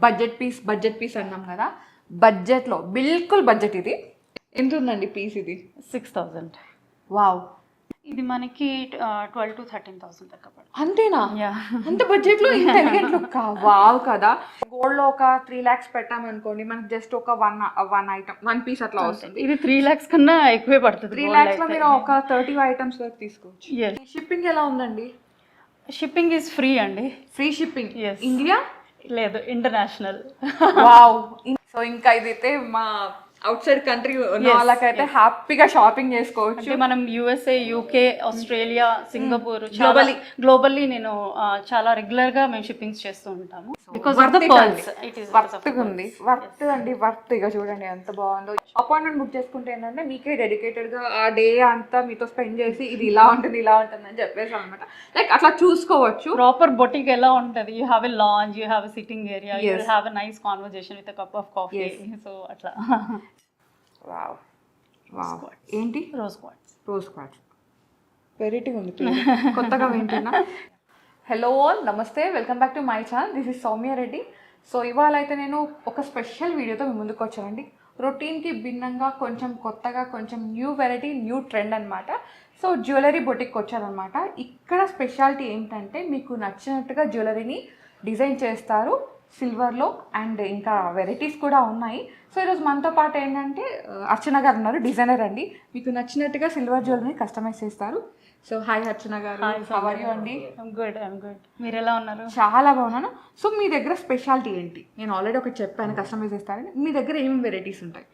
Budget piece అన్నాం కదా, బడ్జెట్లో బిల్కుల్ బడ్జెట్. ఇది ఎంత ఉందండి పీస్? ఇది 6,000. వావ్, ఇది మనకి 12 to 13,000 దాకా పడుతుంది. అంతేనా? Yeah. అంత బడ్జెట్లో ఇంత ఎలిగెంట్ లుక్, వావ్ కదా. గోల్డ్ లో ఒక 3 lakhs పెట్టామనుకోండి, మనకి జస్ట్ ఒక వన్ ఐటమ్, వన్ పీస్ అట్లా వస్తుంది. ఇది 3 lakhs కన్నా ఎక్కువే పడుతుంది. 3 lakhs లో మీరు ఒక 30 ఐటమ్స్ వరకు తీసుకోవచ్చు. షిప్పింగ్ ఎలా ఉందండి? షిప్పింగ్ ఈజ్ ఫ్రీ అండి. Free shipping? Yes. ఇండియా లేదు, ఇంటర్నేషనల్. వావ్. సో ఇంకా ఇదైతే మా అవుట్ సైడ్ కంట్రీ ఉన్న వాళ్ళకైతే హ్యాపీగా షాపింగ్ చేసుకోవచ్చు. అంటే మనం USA, UK, Australia, Singapore, globally నేను చాలా రెగ్యులర్ గా మేము షిప్పింగ్స్ చేస్తూ ఉంటాము. Because of the pearls. It is worth అండి, వర్త్. ఇక చూడండి ఎంత బాగుందో. అపాయింట్మెంట్ బుక్ చేసుకుంటే ఏంటంటే మీకే డెడికేటెడ్ గా ఆ డే అంతా మీతో స్పెండ్ చేసి ఇది ఇలా ఉంటుంది అని చెప్పేసి అనమాట. లైక్ అట్లా చూసుకోవచ్చు. ప్రాపర్ బొటిక్ ఎలా ఉంటుంది, you have a lounge, you have a sitting area, you have a nice conversation with a cup of coffee. So అట్లా. వావ్ ఏంటి? Rose quartz. వెరైటీగా ఉంది, కొత్తగా వింటున్నా. హలో, నమస్తే, welcome back to my channel. This is Soumya Reddy. So ఇవాళ అయితే నేను ఒక స్పెషల్ వీడియోతో మీ ముందుకు వచ్చానండి. రొటీన్కి భిన్నంగా కొంచెం కొత్తగా, కొంచెం న్యూ వెరైటీ, న్యూ ట్రెండ్ అనమాట. సో జ్యువెలరీ బొటిక్ వచ్చారనమాట. ఇక్కడ స్పెషాలిటీ ఏంటంటే మీకు నచ్చినట్టుగా జ్యువెలరీని డిజైన్ చేస్తారు సిల్వర్లో, అండ్ ఇంకా వెరైటీస్ కూడా ఉన్నాయి. సో ఈరోజు మనతో పాటు ఏంటంటే అర్చన గారు ఉన్నారు, డిజైనర్ అండి. మీకు నచ్చినట్టుగా సిల్వర్ జ్యువెలరీని కస్టమైజ్ చేస్తారు. సో హాయ్ అర్చన గారు, హౌ ఆర్ యు అండి? I'm good. మీరు ఎలా ఉన్నారు? చాలా బాగున్నాను. సో మీ దగ్గర స్పెషాలిటీ ఏంటి? నేను ఆల్రెడీ ఒకటి చెప్పాను కస్టమైజ్ చేస్తారని. మీ దగ్గర ఏమేమి వెరైటీస్ ఉంటాయి?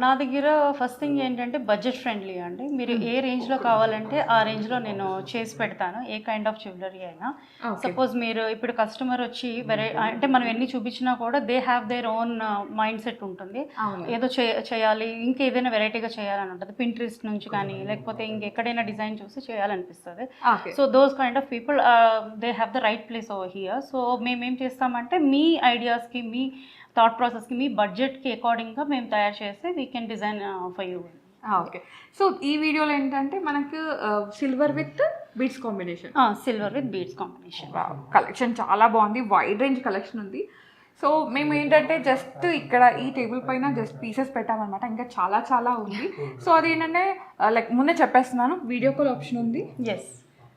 నా దగ్గర ఫస్ట్ థింగ్ ఏంటంటే బడ్జెట్ ఫ్రెండ్లీ అండి. మీరు ఏ రేంజ్లో కావాలంటే ఆ రేంజ్లో నేను చేసి పెడతాను, ఏ కైండ్ ఆఫ్ జ్యువెలరీ అయినా. సపోజ్ మీరు ఇప్పుడు కస్టమర్ వచ్చి అంటే మనం ఎన్ని చూపించినా కూడా they have their own mind set ఉంటుంది. ఏదో చేయాలి, ఇంకేదైనా వెరైటీగా చేయాలని ఉంటుంది. పింట్రెస్ట్ నుంచి కానీ లేకపోతే ఇంకెక్కడైనా డిజైన్ చూసి చేయాలనిపిస్తుంది. So those kind of people they have the right place over here. So మేమేం చేస్తామంటే మీ ఐడియాస్కి, మీ థాట్ ప్రాసెస్కి, మీ బడ్జెట్కి అకార్డింగ్గా మేము తయారు చేస్తే we can design for you. Okay. So ఈ వీడియోలో ఏంటంటే మనకు silver with beads combination. Silver with beads combination collection చాలా బాగుంది, వైడ్ రేంజ్ కలెక్షన్ ఉంది. సో మేము ఏంటంటే జస్ట్ ఇక్కడ ఈ టేబుల్ పైన జస్ట్ పీసెస్ పెట్టామన్నమాట. ఇంకా చాలా చాలా ఉంది. సో అది ఏంటంటే లైక్ ముందే చెప్పేస్తున్నాను, వీడియో కాల్ ఆప్షన్ ఉంది.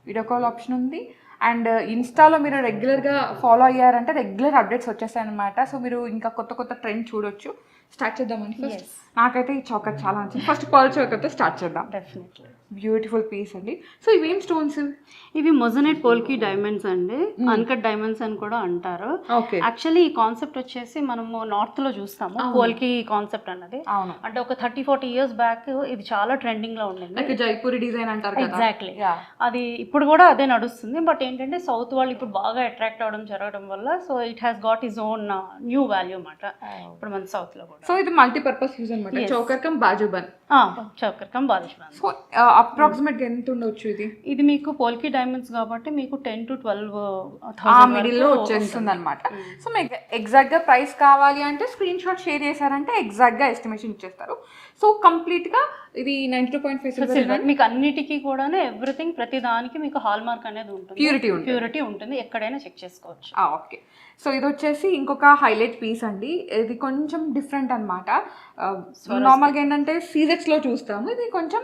వీడియో కాల్ ఆప్షన్ ఉంది. అండ్ ఇన్స్టాలో మీరు రెగ్యులర్గా ఫాలో అయ్యారంటే రెగ్యులర్ అప్డేట్స్ వచ్చేస్తాయి అనమాట. సో మీరు ఇంకా కొత్త కొత్త ట్రెండ్ చూడొచ్చు. స్టార్ట్ చేద్దామని ఫస్ట్ నాకైతే ఈ చౌకట్ చాలా నచ్చింది. ఫస్ట్ పర్ల్ చౌకట్తో స్టార్ట్ చేద్దాం. డెఫినెట్లీ బ్యూటిఫుల్ పీస్ అండి. సో ఇవేం స్టోన్స్? ఇవి మొజనైట్ పోల్కి డైమండ్స్ అండి, అన్కట్ డైమండ్స్ అని కూడా అంటారు. యాక్చువల్లీ ఈ కాన్సెప్ట్ వచ్చేసి మనము నార్త్ లో చూస్తాము, పోల్కి కాన్సెప్ట్ అన్నది. అంటే ఒక 30-40 years బ్యాక్ ఇది చాలా ట్రెండింగ్ లో ఉండింది. జైపూరి డిజైన్ అంటారు. ఎగ్జాక్ట్లీ, అది ఇప్పుడు కూడా అదే నడుస్తుంది. బట్ ఏంటంటే సౌత్ వాళ్ళు ఇప్పుడు బాగా అట్రాక్ట్ అవడం జరగడం వల్ల so it has got its own new value అన్నమాట ఇప్పుడు మన సౌత్ లో కూడా. సో ఇది మల్టీపర్పస్ యూజ్ అనమాట. చౌకర్ కమ్ బాజుబన్. సో అప్రాక్సిమేట్ గా ఎంత ఉండొచ్చు ఇది? ఇది మీకు పోల్కి డైమండ్స్ కాబట్టి మీకు 10 to 12,000 మిడిల్ లో వచ్చేస్తుంది అనమాట. సో మీకు ఎగ్జాక్ట్ గా ప్రైస్ కావాలి అంటే స్క్రీన్ షాట్ షేర్ చేశారంటే ఎగ్జాక్ట్ గా ఎస్టిమేషన్ ఇచ్చేస్తారు. సో కంప్లీట్ గా ఇది 92.5 మీకు అన్నిటికీ కూడా ఎవ్రీథింగ్, ప్రతి దానికి మీకు హాల్ మార్క్ అనేది ఉంటుంది, ప్యూరిటీ ఉంటుంది, ఎక్కడైనా చెక్ చేసుకోవచ్చు. ఓకే. సో ఇది వచ్చేసి ఇంకొక హైలైట్ పీస్ అండి. ఇది కొంచెం డిఫరెంట్ అనమాట. నార్మల్గా ఏంటంటే సీజెట్స్ లో చూస్తాము, ఇది కొంచెం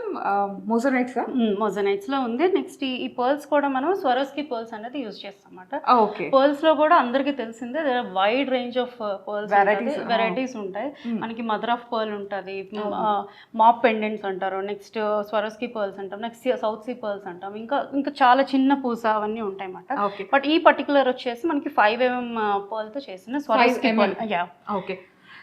మొజనైట్స్ లో ఉంది. నెక్స్ట్ ఈ పర్ల్స్ కూడా మనం స్వరోస్కి పర్ల్స్ అనేది యూజ్ చేస్తాం అన్నమాట. ఓకే. పర్ల్స్ లో కూడా అందరికి తెలిసిందే wide range of pearls varieties ఉంటాయి. మనకి మదర్ ఆఫ్ పర్ల్ ఉంటుంది, మాప్ పెండెంట్స్ అంటారు, నెక్స్ట్ స్వరోస్కి పర్ల్స్ అంటాం, నెక్స్ట్ సౌత్ సీ పర్ల్స్ అంటాం, ఇంకా చాలా చిన్న పూస అవన్నీ ఉంటాయి అన్నమాట. బట్ ఈ పర్టికులర్ వచ్చేసి మనకి 5mm పర్ల్తో చేసిన స్వరోస్కి పర్ల్. ఓకే.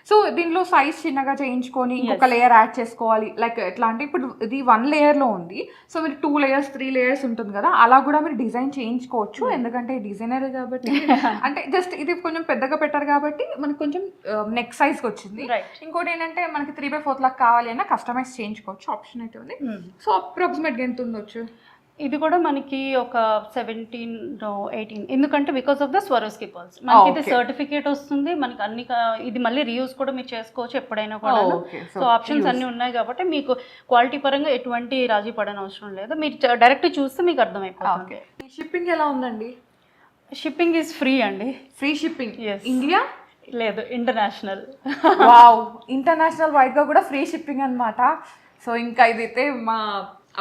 సో దీనిలో సైజ్ చిన్నగా చేయించుకొని ఇంకొక లేయర్ యాడ్ చేసుకోవాలి. లైక్ ఎట్లా అంటే ఇప్పుడు ఇది 1 లేయర్లో ఉంది, సో మీరు 2 layers 3 layers ఉంటుంది కదా, అలా కూడా మీరు డిజైన్ చేయించుకోవచ్చు. ఎందుకంటే డిజైనర్ కాబట్టి అంటే జస్ట్ ఇది కొంచెం పెద్దగా పెట్టారు కాబట్టి మనకి కొంచెం నెక్ సైజ్కి వచ్చింది. ఇంకోటి ఏంటంటే మనకి 3/4 లాగా కావాలి అన్న కస్టమైజ్ చేయించుకోవచ్చు, ఆప్షన్ అయితే ఉంది. సో అప్రాక్సిమేట్గా ఎంత ఉండొచ్చు? ఇది కూడా మనకి ఒక 17-18, ఎందుకంటే because of the Swarovski pearls మనకి ఇది సర్టిఫికేట్ వస్తుంది. మనకి అన్ని ఇది మళ్ళీ రీయూజ్ కూడా మీరు చేసుకోవచ్చు ఎప్పుడైనా కూడా. సో ఆప్షన్స్ అన్ని ఉన్నాయి కాబట్టి మీకు క్వాలిటీ పరంగా ఎటువంటి రాజీ పడని అవసరం లేదు. మీరు డైరెక్ట్ చూస్తే మీకు అర్థమైపోతుంది. షిప్పింగ్ ఎలా ఉందండి? షిప్పింగ్ ఈజ్ ఫ్రీ అండి. Free shipping Yes. ఇండియా లేదు, ఇంటర్నేషనల్. వావ్, ఇంటర్నేషనల్ వైడ్ గా కూడా ఫ్రీ షిప్పింగ్ అన్నమాట. సో ఇంకా ఇదైతే మా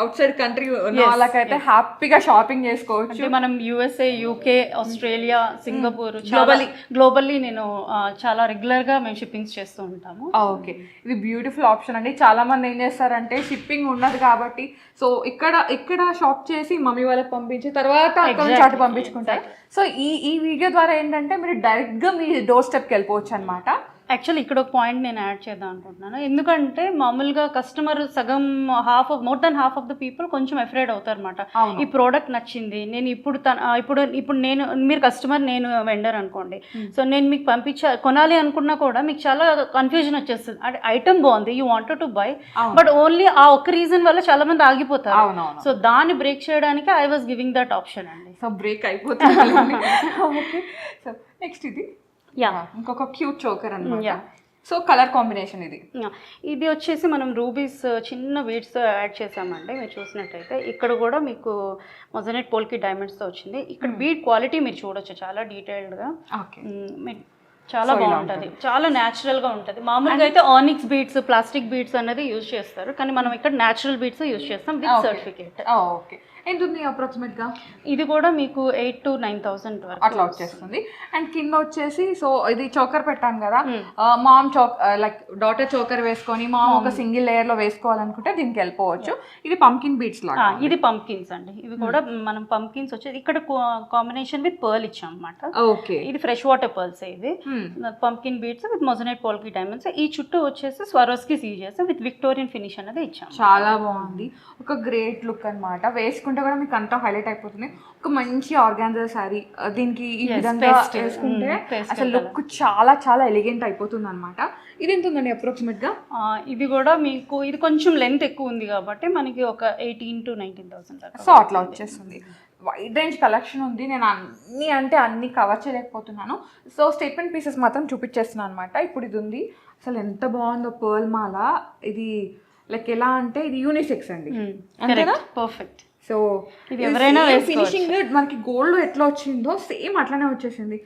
అవుట్ సైడ్ కంట్రీ వాళ్ళకైతే హ్యాపీగా షాపింగ్ చేసుకోవచ్చు. అంటే మనం USA, UK, Australia, Singapore globally నేను చాలా రెగ్యులర్గా మేము షిప్పింగ్స్ చేస్తూ ఉంటాము. ఓకే, ఇది బ్యూటిఫుల్ ఆప్షన్ అండి. చాలా మంది ఏం చేస్తారంటే షిప్పింగ్ ఉండదు కాబట్టి సో ఇక్కడ షాప్ చేసి మమ్మీ వాళ్ళకి పంపించి తర్వాత అక్కడ నుంచి అటు పంపించుకుంటారు. సో ఈ వీడియో ద్వారా ఏంటంటే మీరు డైరెక్ట్గా మీ డోర్ స్టెప్కి వెళ్ళిపోవచ్చు అనమాట. యాక్చువల్లీ ఇక్కడ ఒక పాయింట్ నేను యాడ్ చేద్దాం అనుకుంటున్నాను. ఎందుకంటే మామూలుగా కస్టమర్ సగం more than half of the people కొంచెం ఎఫ్రైడ్ అవుతారు అనమాట. ఈ ప్రోడక్ట్ నచ్చింది, నేను ఇప్పుడు నేను మీరు కస్టమర్, నేను వెండర్ అనుకోండి. సో నేను మీకు కొనాలి అనుకున్నా కూడా మీకు చాలా కన్ఫ్యూజన్ వచ్చేస్తుంది. అంటే ఐటమ్ బాగుంది, you wanted to buy, but only ఆ ఒక్క రీజన్ వల్ల చాలా మంది ఆగిపోతారు. సో దాన్ని బ్రేక్ చేయడానికి I was giving that option అండి. సో బ్రేక్ అయిపోతుంది. ఓకే, సో నెక్స్ట్ ఇది ఇంకొక క్యూట్ చోకర్ అన్నమాట. సో కలర్ కాంబినేషన్ ఇది వచ్చేసి మనం రూబీస్ చిన్న బీడ్స్ యాడ్ చేసామండి. మీరు చూసినట్టయితే ఇక్కడ కూడా మీకు మొజనైట్ పోల్కి డైమండ్స్తో వచ్చింది. ఇక్కడ బీడ్ క్వాలిటీ మీరు చూడొచ్చు చాలా డీటెయిల్డ్గా. చాలా బాగుంటుంది, చాలా న్యాచురల్గా ఉంటుంది. మామూలుగా అయితే ఆనిక్స్ బీడ్స్, ప్లాస్టిక్ బీడ్స్ అనేది యూజ్ చేస్తారు, కానీ మనం ఇక్కడ న్యాచురల్ బీడ్స్ యూజ్ చేస్తాం విత్ సర్టిఫికేట్. ఓకే, ఎంత ఉంది అప్రాక్సిమేట్ గా? ఇది కూడా మీకు 8,000 to 9,000 వరకు అట్లా వచ్చేస్తుంది. అండ్ కింద వచ్చేసి సో ఇది చోకర్ పెట్టాను కదా, మామ్ లైక్ డాటర్ చోకర్ వేసుకొని మామ్ ఒక సింగిల్ లేయర్ లో వేసుకోవాలనుకుంటే దీనికి వెళ్ళిపోవచ్చు. ఇది పంకిన్ బీడ్స్ లాగా. ఇది పంకిన్స్ అండి. ఇవి కూడా మనం పంకిన్స్ వచ్చేది ఇక్కడ కాంబినేషన్ విత్ పర్ల్ ఇచ్చాం అనమాట. ఓకే, ఇది ఫ్రెష్ వాటర్ పర్ల్స్. ఇది pumpkin beads with moissanite polki diamonds. ఈ చుట్టూ వచ్చేసి Swarovski CZs with Victorian finish అనేది ఇచ్చాం. చాలా బాగుంది, ఒక గ్రేట్ లుక్ అనమాట. వేసుకుంటే కూడా మీకు అంతా హైలైట్ అయిపోతుంది. ఒక మంచి ఆర్గాన్జా శారీ దీనికి ఈ విధంగా వేసుకుంటే అసలు లుక్ చాలా చాలా ఎలిగెంట్ అయిపోతుంది అనమాట. ఇది ఎంత ఉందండి అప్రాక్సిమేట్ గా? ఇది కూడా మీకు ఇది కొంచెం లెంత్ ఎక్కువ ఉంది కాబట్టి మనకి ఒక 18,000 to 19,000 సో అట్లా వచ్చేస్తుంది. వైడ్ రేంజ్ కలెక్షన్ ఉంది. నేను అన్ని కవర్ చేయలేకపోతున్నాను. సో స్టేట్మెంట్ పీసెస్ మాత్రం చూపించేస్తున్నాను అనమాట. ఇప్పుడు ఇది ఉంది, అసలు ఎంత బాగుందో పర్ల్ మాల. ఇది లైక్ ఎలా అంటే ఇది యూనిసెక్స్ అండి, అంతేనా? పర్ఫెక్ట్. సో ఇది ఎవరైనా ఫినిషింగ్ మనకి గోల్డ్ ఎట్లా వచ్చిందో సేమ్ అట్లానే వచ్చేసింది.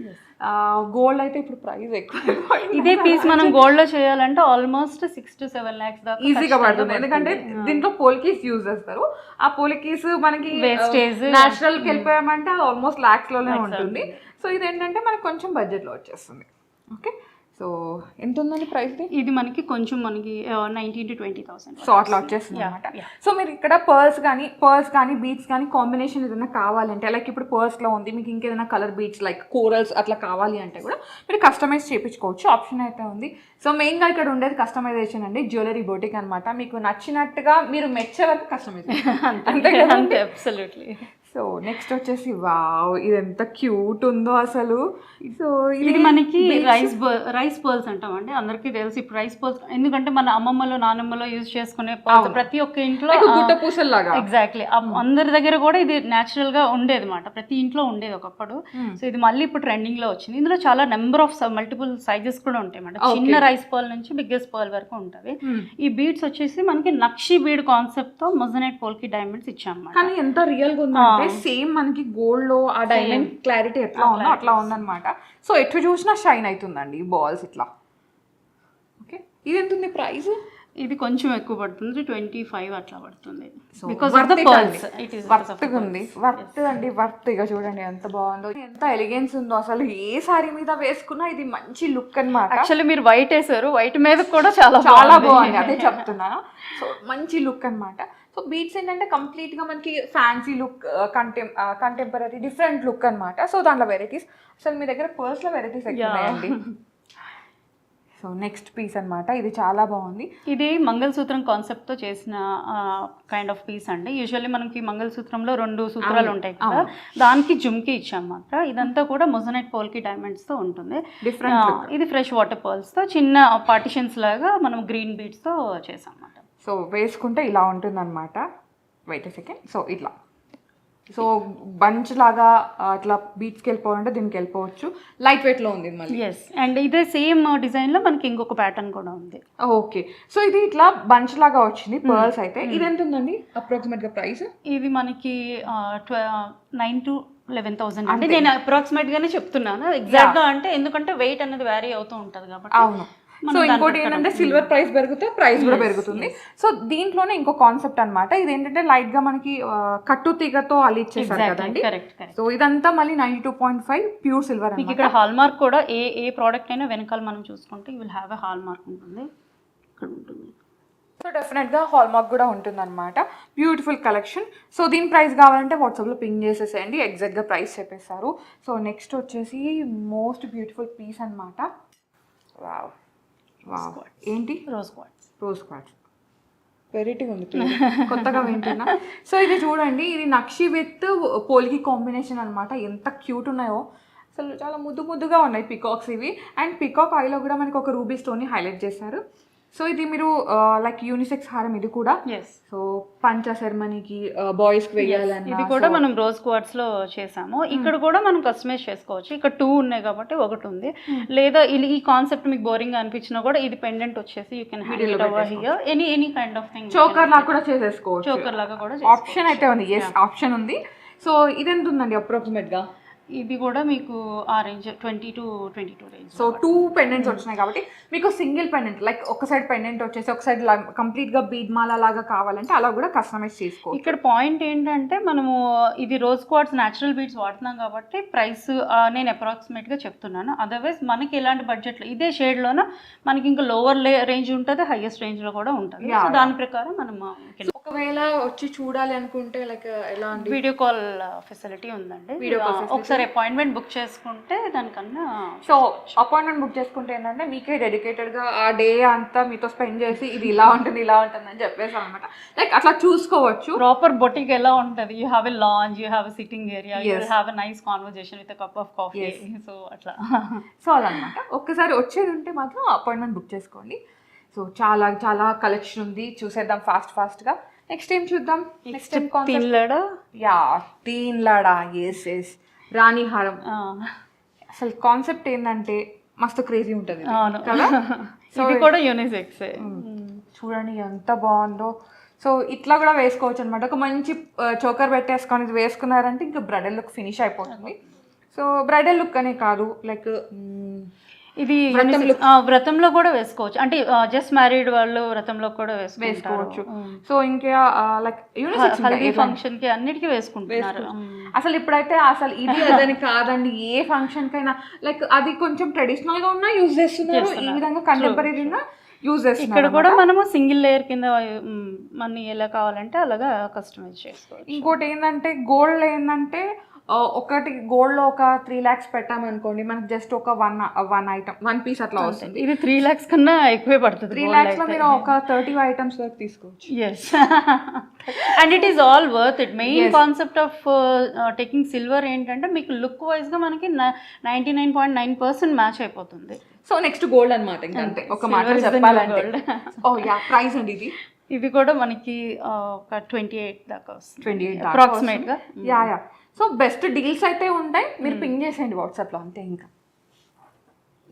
గోల్డ్ అయితే ఇప్పుడు ప్రైస్ ఎక్కువ. ఇదే పీస్ మనం గోల్డ్ లో చేయాలంటే ఆల్మోస్ట్ 6 to 7 lakhs దాకా ఈజీగా పడుతుంది. ఎందుకంటే దీంట్లో పోలికీస్ యూజ్ చేస్తారు. ఆ పోలికీస్ మనకి వేస్టేజ్ నేచురల్ కి వెళ్ళిపోయామంటే అది ఆల్మోస్ట్ లాక్స్ లోనే ఉంటుంది. సో ఇది ఏంటంటే మనకి కొంచెం బడ్జెట్ లో వచ్చేస్తుంది. ఓకే, సో ఎంత ఉందండి ప్రైస్? ఇది మనకి 19,000 to 20,000. సో అట్లా వచ్చేస్తుంది అనమాట. సో మీరు ఇక్కడ పర్ల్స్ కానీ బీడ్స్ కానీ కాంబినేషన్ ఏదైనా కావాలంటే లైక్ ఇప్పుడు పర్ల్స్లో ఉంది, మీకు ఇంకేదైనా కలర్ బీడ్స్ లైక్ కోరల్స్ అట్లా కావాలి అంటే కూడా మీరు కస్టమైజ్ చేయించుకోవచ్చు, ఆప్షన్ అయితే ఉంది. సో మెయిన్గా ఇక్కడ ఉండేది కస్టమైజేషన్ అండి, జ్యువెలరీ బోటిక్ అనమాట. మీకు నచ్చినట్టుగా మీరు మెచ్చే వరకు కస్టమైజ్ అంతే కదండి. అబ్సల్యూట్లీ. సో నెక్స్ట్ వచ్చేసి వావ్, ఇది ఎంత క్యూట్ ఉందో అసలు. సో ఇది మనకి రైస్ పర్ల్స్ అంటామండి. అందరికీ తెలుసు ఇప్పుడు రైస్ పర్ల్స్, ఎందుకంటే మన అమ్మమ్మలో నానమ్మలో యూజ్ చేసుకునే పర్ల్స్ ప్రతి ఒక్క ఇంట్లో గుట్ట పూసల్లాగా. ఎగ్జాక్ట్లీ, అందరి దగ్గర కూడా ఇది న్యాచురల్ గా ఉండేది అనమాట, ప్రతి ఇంట్లో ఉండేది ఒకప్పుడు. సో ఇది మళ్ళీ ఇప్పుడు ట్రెండింగ్ లో వచ్చింది. ఇందులో చాలా నెంబర్ ఆఫ్ మల్టిపుల్ సైజెస్ కూడా ఉంటాయి అన్నమాట. చిన్న రైస్ పర్ల్ నుంచి బిగ్గెస్ట్ పర్ల్ వరకు ఉంటుంది. ఈ బీడ్స్ వచ్చేసి మనకి నక్షి బీడ్ కాన్సెప్ట్ తో మొజనైట్ పోల్కి డైమండ్స్ ఇచ్చాం. కానీ ఎంత రియల్ గా ఉందంటే సేమ్ మనకి గోల్డ్ లో ఆ డైమండ్ క్లారిటీ ఎట్లా ఉందో అట్లా ఉందన్నమాట. సో ఎటు చూసినా షైన్ అవుతుందండి బాల్స్ ఇట్లా. ఓకే, ఇది ఎంత ఉంది ప్రైస్? ఇది కొంచెం ఎక్కువ పడుతుంది, 25 అట్లా పడుతుంది. వర్త్ అండి, వర్త్. ఇక చూడండి ఎంత బాగుందో, ఎంత ఎలిగెన్స్ ఉందో అసలు. ఏ సారీ మీద వేసుకున్నా ఇది మంచి లుక్ అన్నమాట. యాక్చువల్లీ మీరు వైట్ వేసారు, వైట్ మీద కూడా చాలా బాగుంది, అదే చెప్తున్నాను. సో మంచి లుక్ అన్నమాట. సో బీడ్స్ ఏంటంటే కంప్లీట్ గా మనకి fancy look, contemporary different look అన్నమాట. సో దాంట్లో వెరైటీస్, అసలు మీ దగ్గర పర్స్ లో వెరైటీస్ ఎక్కువ ఉన్నాయండి. సో నెక్స్ట్ పీస్ అన్నమాట, ఇది చాలా బాగుంది. ఇది మంగళసూత్రం కాన్సెప్ట్తో చేసిన కైండ్ ఆఫ్ పీస్ అండి. యూజువల్లీ మనకి మంగళసూత్రంలో 2 సూత్రాలు ఉంటాయి కదా, దానికి జుమ్కి ఇచ్చామన్నమాట. ఇదంతా కూడా మొజనైట్ పోల్కి డైమండ్స్తో ఉంటుంది. ఇది ఫ్రెష్ వాటర్ పర్ల్స్తో చిన్న పార్టిషన్స్ లాగా మనం గ్రీన్ బీడ్స్తో చేసాం అన్నమాట. సో వేసుకుంటే ఇలా ఉంటుంది అనమాట. Wait second. సో ఇట్లా, సో బంచ్ లాగా అట్లా బీచ్కి వెళ్ళిపోవాలంటే దీనికి వెళ్ళిపోవచ్చు. లైట్ వెయిట్ లో ఉంది మళ్ళీ. ఎస్, అండ్ ఇదే సేమ్ డిజైన్ లో మనకి ఇంకొక ప్యాటర్న్ కూడా ఉంది. ఓకే, సో ఇది ఇట్లా బంచ్ లాగా వచ్చింది పర్ల్స్ అయితే. ఇది ఎంత ఉందండి అప్రాక్సిమేట్ గా ప్రైస్? ఇది మనకి 9 to 11,000 అంటే నేను అప్రాక్సిమేట్ గానే చెప్తున్నాను ఎగ్జాక్ట్ గా, అంటే ఎందుకంటే వెయిట్ అనేది వ్యారీ అవుతూ ఉంటది కాబట్టి. అవును. సో ఇంకోటి ఏంటంటే సిల్వర్ ప్రైస్ పెరిగితే ప్రైస్ కూడా పెరుగుతుంది. సో దీంట్లోనే ఇంకో కాన్సెప్ట్ అన్నమాట. ఇది ఏంటంటే లైట్ గా మనకి కట్టు తీగతో అల్లిచ్చేసారు కదండి. సో ఇదంతా మళ్ళీ 92.5 ప్యూర్ సిల్వర్. మీకు ఇక్కడ హాల్ మార్క్ కూడా ఏ ప్రోడక్ట్ అయినా వెనకాల మనం చూసుకుంటే you will have a hall mark ఉంటుంది, ఇక్కడ ఉంటుంది. సో డెఫినెట్గా హాల్ మార్క్ కూడా ఉంటుంది అనమాట. Beautiful collection. సో దీని ప్రైస్ కావాలంటే వాట్సాప్లో పింగ్ చేసేసేయండి, ఎగ్జాక్ట్గా ప్రైస్ చెప్పేస్తారు. సో నెక్స్ట్ వచ్చేసి మోస్ట్ బ్యూటిఫుల్ పీస్ అనమాట. వావ్ వావ్, ఏంటి? Rose quartz. రోజ్ క్వార్ట్జ్ వెరైటీగా ఉంది, కొత్తగా వింటున్నా. సో ఇది చూడండి, ఇది నక్షి విత్ పోల్కి కాంబినేషన్ అనమాట. ఎంత క్యూట్ ఉన్నాయో అసలు, చాలా ముద్దు ముద్దుగా ఉన్నాయి పికాక్స్ ఇవి. అండ్ పికాక్ ఐలో కూడా మనకి ఒక రూబీ స్టోన్ని హైలైట్ చేశారు. సో ఇది మీరు లైక్ యూనిసెక్స్ హారం ఇది కూడా. సో పంచ సెరమనీకి బాయ్స్కి వేయాలన్నా ఇది కూడా మనం రోజ్ క్వార్ట్స్ లో చేసాము. ఇక్కడ కూడా మనం కస్టమైజ్ చేసుకోవచ్చు. ఇక్కడ 2 ఉన్నాయి కాబట్టి ఒకటి ఉంది. లేదా ఈ కాన్సెప్ట్ మీకు బోరింగ్ గా అనిపించినా కూడా ఇది పెండెంట్ వచ్చేసి you can hang it over here, any kind of thing. Choker లాగా కూడా చేసేసుకోవచ్చు. చోకర్ లాగా కూడా ఆప్షన్ అయితే ఉంది. ఎస్, ఆప్షన్ ఉంది. సో ఇది ఎంత ఉందండి అప్రాక్సిమేట్ గా? ఇది కూడా మీకు ఆ range 20 to 22 range. So 2 pendants వచ్చినాయి కాబట్టి మీకు సింగిల్ పెండెంట్ లైక్ ఒక సైడ్ పెండెంట్ వచ్చేసి ఒక సైడ్ కంప్లీట్ గా బీడ్ మాల లాగా కావాలంటే అలా కూడా కస్టమైజ్ చేసుకోవచ్చు. ఇక్కడ పాయింట్ ఏంటంటే మనము ఇది రోజ్ క్వార్ట్స్ న్యాచురల్ బీడ్స్ వాడుతున్నాం కాబట్టి ప్రైస్ నేను అప్రాక్సిమేట్ గా చెప్తున్నాను. అదర్వైజ్ మనకి ఎలాంటి బడ్జెట్లో ఇదే షేడ్ లోన మనకి ఇంకా లోవర్ రేంజ్ ఉంటుంది, హైయెస్ట్ రేంజ్ లో కూడా ఉంటుంది. సో దాని ప్రకారం మనం ఒకవేళ వచ్చి చూడాలి అనుకుంటే లైక్ ఎలా అండి? వీడియో కాల్ ఫెసిలిటీ ఉందండి. ఒకసారి అపాయింట్మెంట్ బుక్ చేసుకుంటే దానికన్నా. సో అపాయింట్మెంట్ బుక్ చేసుకుంటే ఏంటంటే మీకే డెడికేటెడ్ గా ఆ డే అంతా మీతో స్పెండ్ చేసి ఇది ఇలా ఉంటుంది ఇలా ఉంటుంది అని చెప్పేసి అనమాట. లైక్ అట్లా చూసుకోవచ్చు. ప్రాపర్ బొటిక్ ఎలా ఉంటుంది, you have a lounge, you have a sitting area, you have a nice conversation with a cup of coffee. So అట్లా. సో అలా అనమాట. ఒక్కసారి వచ్చేది ఉంటే మాత్రం అపాయింట్మెంట్ బుక్ చేసుకోండి. సో చాలా చాలా కలెక్షన్ ఉంది, చూసేద్దాం ఫాస్ట్గా. నెక్స్ట్ ఏం చూద్దాం? నెక్స్ట్ ఏం తీన్లాడా? యా, తీన్లాడా. ఎస్, రాణి హారం. అసలు కాన్సెప్ట్ ఏంటంటే మస్తు క్రేజీ ఉంటుంది కదా. ఇది కూడా యూనిసెక్స్. చూడండి ఎంత బాగుందో. సో ఇట్లా కూడా వేసుకోవచ్చు అనమాట. ఒక మంచి చోకర్ పెట్టేసుకొని ఇది వేసుకున్నారంటే ఇంకా బ్రైడల్ లుక్ ఫినిష్ అయిపోతుంది. సో బ్రైడల్ లుక్ అనే కాదు, లైక్ ఇది వ్రతంలో కూడా వేసుకోవచ్చు. అంటే జస్ట్ మ్యారీడ్ వాళ్ళు వ్రతంలో కూడా వేసుకోవచ్చు. సో ఇంకా లైక్ హల్దీ ఫంక్షన్ కి అన్నిటికీ వేసుకుంటున్నారు. అసలు ఇప్పుడైతే అసలు ఇది అదని కాదండి, ఏ ఫంక్షన్ కైనా లైక్ అది కొంచెం ట్రెడిషనల్ గా ఉన్నా యూజ్ చేస్తున్నారు, ఈ విధంగా కంటెంపరీగా యూజ్ చేస్తున్నారు. ఇక్కడ కూడా మనము సింగిల్ లేయర్ కింద మన ఎలా కావాలంటే అలాగా కస్టమైజ్ చేసుకోవచ్చు. ఇంకోటి ఏంటంటే గోల్డ్ ఏంటంటే ఒకటి గోల్డ్లో ఒక 3 lakhs పెట్టామనుకోండి, మనకి జస్ట్ ఒక వన్ ఐటమ్ 1 piece అట్లా వస్తుంది. ఇది 3 lakhs కన్నా ఎక్కువే పడుతుంది. 3 lakhs లో మీరు ఒక 30 items వరకు తీసుకోవచ్చు. Yes, and it is all worth it. Main concept of taking silver ఏంటంటే మీకు లుక్ వైజ్ గా మనకి 99.9% మ్యాచ్ అయిపోతుంది. సో నెక్స్ట్ గోల్డ్ అనమాట. ఇంకంతే ఒక మాట చెప్పాలంటే. ఓ యా, ప్రైస్ అండి ఇది కూడా మనకి ఒక 28 దాకా వస్తుంది, 28 అప్రాక్సిమేట్ గా. యా. సో బెస్ట్ డీల్స్ అయితే ఉంటాయి, మీరు పింగ్ చేసేయండి వాట్సాప్లో అంతే. ఇంకా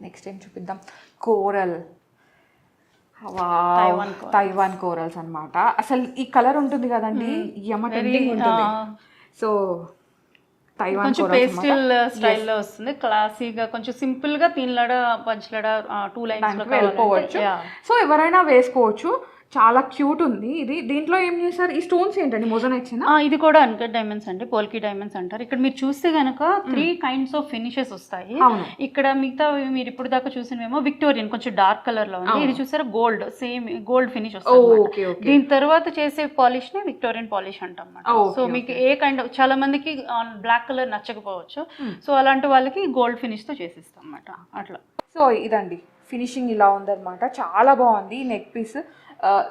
నెక్స్ట్ ఏం చూపిద్దాం? కోరల్. తైవాన్ కోరల్స్ అనమాట. అసలు ఈ కలర్ ఉంటుంది కదండి, టెంప్టింగ్ ఉంటుంది. సో తైవాన్ కొంచెం పేస్టల్ స్టైల్లో వస్తుంది, క్లాసీగా, కొంచెం సింపుల్ గా తీన్లాడ పంచలాడ 2 lines లో వెళ్ళిపోవచ్చు. సో ఎవరైనా వేసుకోవచ్చు. చాలా క్యూట్ ఉంది ఇది. దీంట్లో ఏం చేశారు? ఈ స్టోన్స్ ఏంటండి? మొజనైట్స్. ఇది కూడా అన్కట్ డైమండ్స్ అండి, పోల్కి డైమండ్స్ అంటారు. ఇక్కడ మీరు చూస్తే కనుక 3 kinds ఆఫ్ ఫినిషెస్ వస్తాయి. ఇక్కడ మిగతా మీరు ఇప్పుడు దాకా చూసినవేమో విక్టోరియన్ కొంచెం డార్క్ కలర్ లో ఉంది. ఇది చూసారా గోల్డ్, సేమ్ గోల్డ్ ఫినిష్ వస్తుంది. దీని తర్వాత చేసే పాలిష్ ని విక్టోరియన్ పాలిష్ అంటాం అన్నమాట. సో మీకు ఏ కైండ్ చాలా మందికి బ్లాక్ కలర్ నచ్చకపోవచ్చు, సో అలాంటి వాళ్ళకి గోల్డ్ ఫినిష్ తో చేసిస్తాం అన్నమాట అట్లా. సో ఇదండి ఫినిషింగ్ ఇలా ఉందన్నమాట. చాలా బాగుంది. Neck piece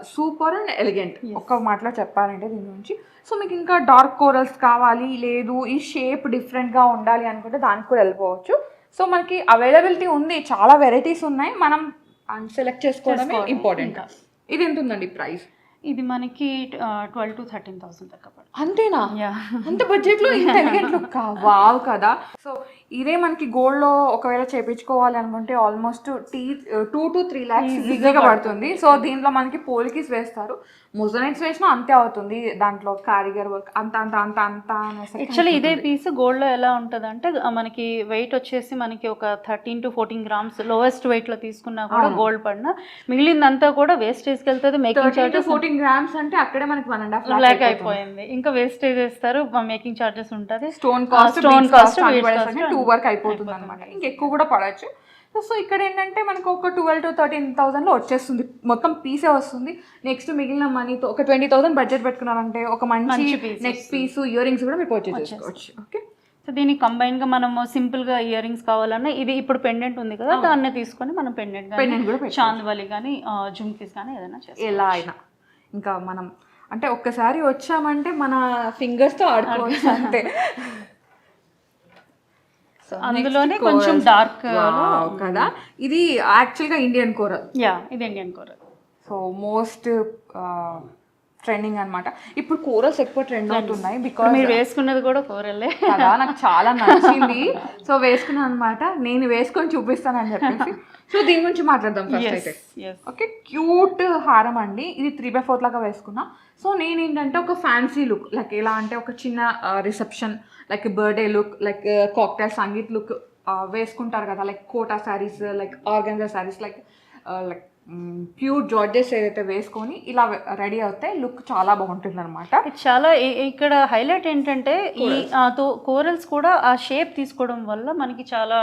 super and elegant ఒక్క మాటలో చెప్పాలంటే దీని గురించి. సో మీకు ఇంకా డార్క్ కోరల్స్ కావాలి, లేదు ఈ షేప్ డిఫరెంట్గా ఉండాలి అనుకుంటే దానికి కూడా వెళ్ళిపోవచ్చు. సో మనకి అవైలబిలిటీ ఉంది, చాలా వెరైటీస్ ఉన్నాయి, మనం సెలెక్ట్ చేసుకోవడమే ఇంపార్టెంట్. ఇది ఎంత ఉందండి ప్రైస్? ఇది మనకి 12 to 13,000 దాకా పడుతుంది. అంతేనా? అంత బడ్జెట్లో ఇంత ఎలిగెంట్ లుక్ వావ్ కదా. సో ఇదే మనకి గోల్డ్లో ఒకవేళ చేయించుకోవాలి అనుకుంటే ఆల్మోస్ట్ 2 to 3 lakhs ఈజీగా పడుతుంది. సో దీంట్లో మనకి పోల్కిస్ వేస్తారు, మొజనైట్స్ వేసినా అంతే అవుతుంది, దాంట్లో కారిగర్ వర్క్ అంత అంత అంత అంత అనేసి. యాక్చువల్లీ ఇదే పీస్ గోల్డ్లో ఎలా ఉంటుంది అంటే మనకి వెయిట్ వచ్చేసి మనకి ఒక 13 to 14 grams లోయెస్ట్ వెయిట్లో తీసుకున్నా కూడా గోల్డ్ పడిన మిగిలిందంతా కూడా వేస్టేజ్కి వెళ్తుంది. మేకింగ్ చార్జెస్ 14 grams అంటే అక్కడే మనకి 1.5 lakh అయిపోయింది. ఇంకా వేస్టేజ్ వేస్తారు, మేకింగ్ చార్జెస్ ఉంటుంది, స్టోన్ కాస్ట్ 2 వరకు అయిపోతుంది అనమాట. ఇంకెక్కువ కూడా పడవచ్చు. సో ఇక్కడ ఏంటంటే మనకు ఒక 12 to 13,000లో వచ్చేస్తుంది, మొత్తం పీసే వస్తుంది. నెక్స్ట్ మిగిలిన మనీతో ఒక 20,000 బడ్జెట్ పెట్టుకున్నారంటే ఒక మంచి నెక్ పీస్, ఇయర్ రింగ్స్ కూడా మీరు పర్చేజ్ చేసుకోవచ్చు. ఓకే, సో దీనికి కంబైన్గా మనము సింపుల్గా ఇయర్ రింగ్స్ కావాలన్నా ఇది ఇప్పుడు పెండెంట్ ఉంది కదా, దాన్నే తీసుకొని మనం పెండెంట్ కూడా చాందవాలి కానీ జుమ్కీస్ కానీ ఏదైనా చేస్తాం, ఎలా అయినా. ఇంకా మనం అంటే ఒక్కసారి వచ్చామంటే మన ఫింగర్స్తో ఆడుకోవచ్చు అంతే. అందులోనే కొంచెం డార్క్ కదా, ఇది యాక్చువల్గా ఇండియన్ కోరల్. ఇది Indian coral. So most trending అనమాట. ఇప్పుడు కోరల్స్ ఎక్కువ ట్రెండ్ అవుతున్నాయి బికాజ్ మీరు వేసుకున్నది కూడా కోరలే కదా, నాకు చాలా నచ్చింది. సో వేసుకున్నాను అనమాట, నేను వేసుకొని చూపిస్తానని చెప్పేసి. సో దీని గురించి మాట్లాడదాం ఫస్ట్ అయితే. ఓకే, క్యూట్ హారం అండి, ఇది 3/4 లాగా వేసుకున్నా. సో నేను ఏంటంటే ఒక ఫ్యాన్సీ లుక్, లైక్ ఎలా అంటే ఒక చిన్న reception, like birthday look, like cocktail sangeet look వేసుకుంటారు కదా, like Kota saris, like organza saris, like pure georgettes ఏదైతే వేసుకొని ఇలా రెడీ అవుతే లుక్ చాలా బాగుంటుంది అనమాట. చాలా ఇక్కడ హైలైట్ ఏంటంటే ఈ కోరల్స్ కూడా ఆ షేప్ తీసుకోవడం వల్ల మనకి చాలా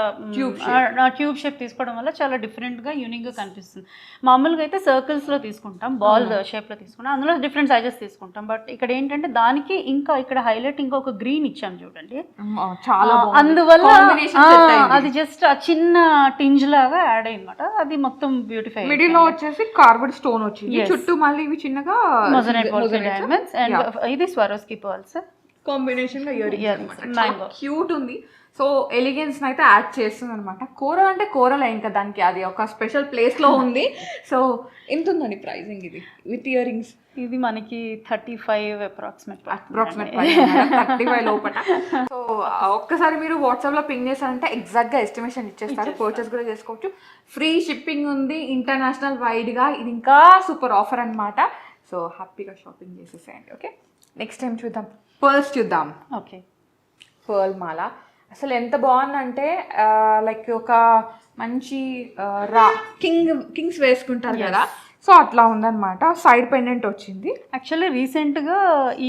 ట్యూబ్ షేప్ తీసుకోవడం వల్ల చాలా డిఫరెంట్గా యూనిక్గా కనిపిస్తుంది. మామూలుగా అయితే సర్కిల్స్లో తీసుకుంటాం, బాల్ షేప్లో తీసుకుంటాం, అందులో డిఫరెంట్ సైజెస్ తీసుకుంటాం. బట్ ఇక్కడ ఏంటంటే దానికి ఇంకా ఇక్కడ హైలైట్ ఇంకా ఒక గ్రీన్ ఇచ్చాం చూడండి, చాలా అందువల్ల అది జస్ట్ ఆ చిన్న టింజ్ లాగా యాడ్ అయ్యిందన్నమాట. అది మొత్తం బ్యూటిఫై. మిడిల్ లో వచ్చేసి కార్బన్ స్టోన్ వచ్చింది, చుట్టూ మళ్ళీ ఇవి చిన్నగా డైమండ్స్ అండ్ ఇది స్వారోస్కీ పర్ల్స్ కాంబినేషన్ గా ఇయర్ రింగ్స్. క్యూట్ ఉంది. సో ఎలిగెన్స్ అయితే యాడ్ చేస్తుంది అనమాట. కోరల్ అంటే కోరల్ ఇంకా దానికి అది ఒక స్పెషల్ ప్లేస్ లో ఉంది. సో ఎంత ఉందండి ప్రైసింగ్ ఇది విత్ ఇయర్ రింగ్స్? ఇది మనకి 35 అప్రాక్సిమేట్ 35 లోపల. సో ఒక్కసారి మీరు వాట్సాప్లో పింగ్ చేశారంటే ఎగ్జాక్ట్గా ఎస్టిమేషన్ ఇచ్చేస్తారు, పర్చేస్ కూడా చేసుకోవచ్చు. ఫ్రీ షిప్పింగ్ ఉంది ఇంటర్నేషనల్ వైడ్గా, ఇది ఇంకా సూపర్ ఆఫర్ అనమాట. సో హ్యాపీగా షాపింగ్ చేసేసేయండి. ఓకే, నెక్స్ట్ టైం చూద్దాం, పర్ల్స్ చూద్దాం. ఓకే, పర్ల్ మాల అసలు ఎంత బాగుందంటే లైక్ ఒక మంచి కింగ్స్ వేసుకుంటారు కదా, సో అట్లా ఉందన్నమాట. సైడ్ పెండెంట్ వచ్చింది. యాక్చువల్లీ రీసెంట్గా